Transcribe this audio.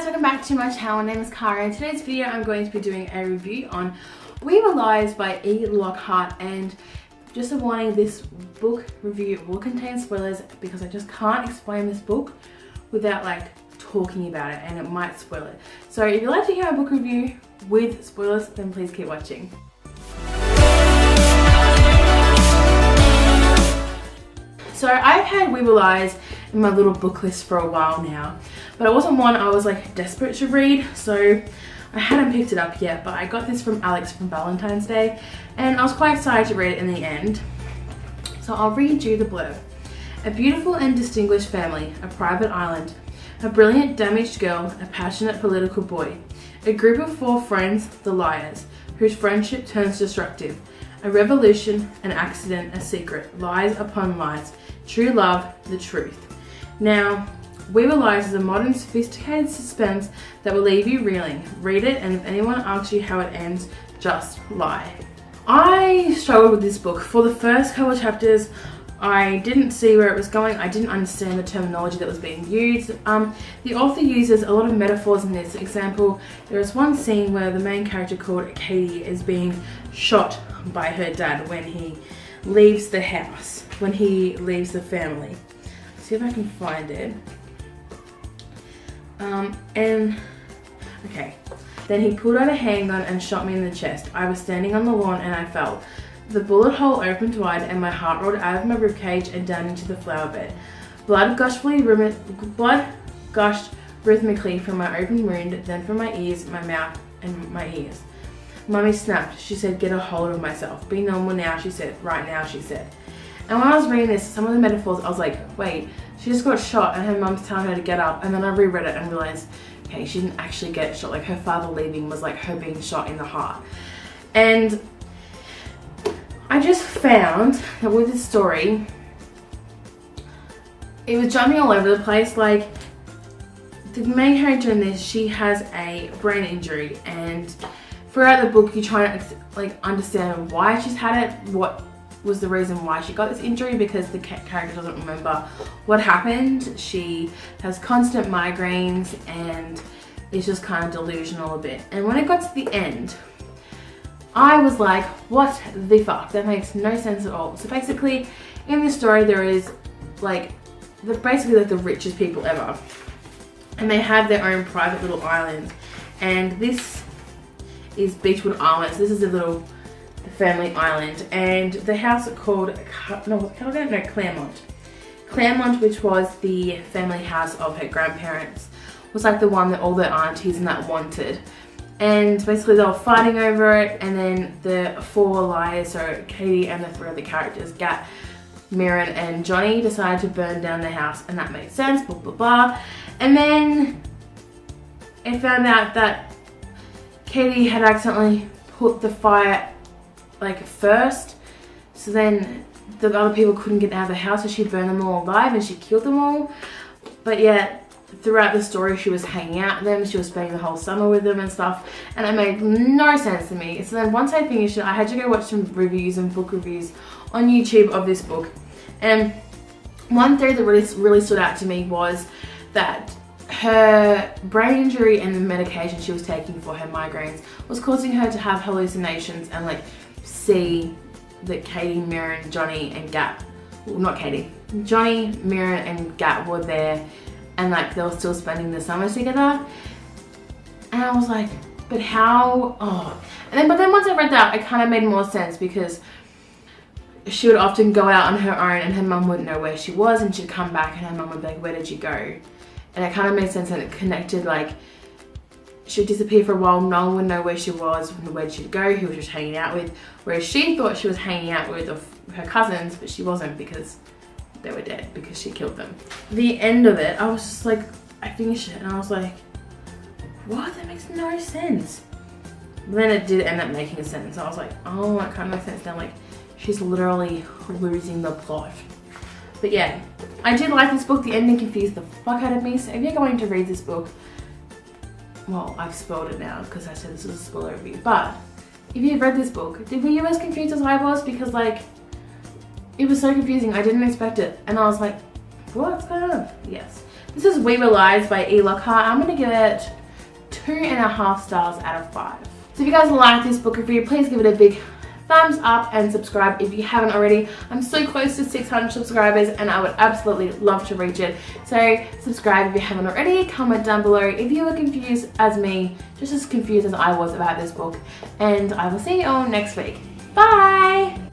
welcome back to my channel. My name is Cara. In today's video I'm going to be doing a review on We Were Lies by E. Lockhart, and just a warning, this book review will contain spoilers because I just can't explain this book without like talking about it, and it might spoil it. So if you'd like to hear a book review with spoilers, then please keep watching. So I've had We Were Lies in my little book list for a while now, but it wasn't one I was like desperate to read, so I hadn't picked it up yet, but I got this from Alex from Valentine's Day and I was quite excited to read it in the end. So I'll read you the blurb. A beautiful and distinguished family, a private island, a brilliant damaged girl, a passionate political boy, a group of 4 friends, the liars, whose friendship turns destructive, a revolution, an accident, a secret, lies upon lies, true love, the truth. Now, We Were Lies is a modern, sophisticated suspense that will leave you reeling. Read it, and if anyone asks you how it ends, just lie. I struggled with this book. For the first couple of chapters, I didn't see where it was going. I didn't understand the terminology that was being used. The author uses a lot of metaphors in this. For example, there is one scene where the main character called Katie is being shot by her dad when he leaves the house, when he leaves the family. See if I can find it. Okay. Then he pulled out a handgun and shot me in the chest. I was standing on the lawn and I fell. The bullet hole opened wide and my heart rolled out of my ribcage and down into the flower bed. Blood gushed rhythmically from my open wound, then from my ears, my mouth, and my ears. Mummy snapped. She said, "Get a hold of myself. Be normal now," she said. "Right now," she said. And when I was reading this, some of the metaphors, I was like, wait, she just got shot and her mum's telling her to get up. And then I reread it and realized, okay, she didn't actually get shot. Like, her father leaving was like her being shot in the heart. And I just found that with this story, it was jumping all over the place. Like, the main character in this, she has a brain injury, and throughout the book you try to like understand why she's had it, what was the reason why she got this injury, because the character doesn't remember what happened. She has constant migraines and is just kind of delusional a bit. And when it got to the end, I was like, what the fuck? That makes no sense at all. So basically, in this story, there is like, they're basically like the richest people ever. And they have their own private little island. And this is Beechwood Island. So this is a little family island. And the house called, Claremont. Claremont, which was the family house of her grandparents, was like the one that all their aunties and that wanted. And basically they were fighting over it, and then the 4 liars, so Katie and the 3 other characters, Gat, Mirren and Johnny, decided to burn down the house, and that made sense, blah blah blah. And then it found out that Katie had accidentally put the fire like first, so then the other people couldn't get out of the house, so she burned them all alive and she killed them all. But yet throughout the story she was hanging out with them, she was spending the whole summer with them and stuff, and it made no sense to me. So then once I finished it, I had to go watch some reviews and book reviews on YouTube of this book, and one theory that really stood out to me was that her brain injury and the medication she was taking for her migraines was causing her to have hallucinations and like see that Katie, Mirren, Johnny and Gat, well, not Katie, Johnny, Mirren and Gat were there, and like they were still spending the summers together. And I was like, but how? Oh. But then once I read that, it kind of made more sense, because she would often go out on her own and her mum wouldn't know where she was, and she'd come back and her mum would be like, "Where did you go?" And it kind of made sense, and it connected. Like, she would disappear for a while, no one would know where she was, where she'd go, who she was hanging out with, whereas she thought she was hanging out with her cousins, but she wasn't, because they were dead, because she killed them. The end of it, I was just like, I finished it and I was like, what? That makes no sense. But then it did end up making sense. I was like, oh, it kind of makes sense now. Like, she's literally losing the plot. But yeah, I did like this book. The ending confused the fuck out of me. So if you're going to read this book, well, I've spoiled it now because I said this was a spoiler review. But if you've read this book, were you as confused as I was? Because like, it was so confusing. I didn't expect it. And I was like, what's going on? Yes. This is We Were Lies by E. Lockhart. I'm going to give it 2.5 stars out of 5. So if you guys like this book review, please give it a big thumbs up and subscribe if you haven't already. I'm so close to 600 subscribers and I would absolutely love to reach it. So subscribe if you haven't already, comment down below if you were confused as me, just as confused as I was about this book. And I will see you all next week. Bye!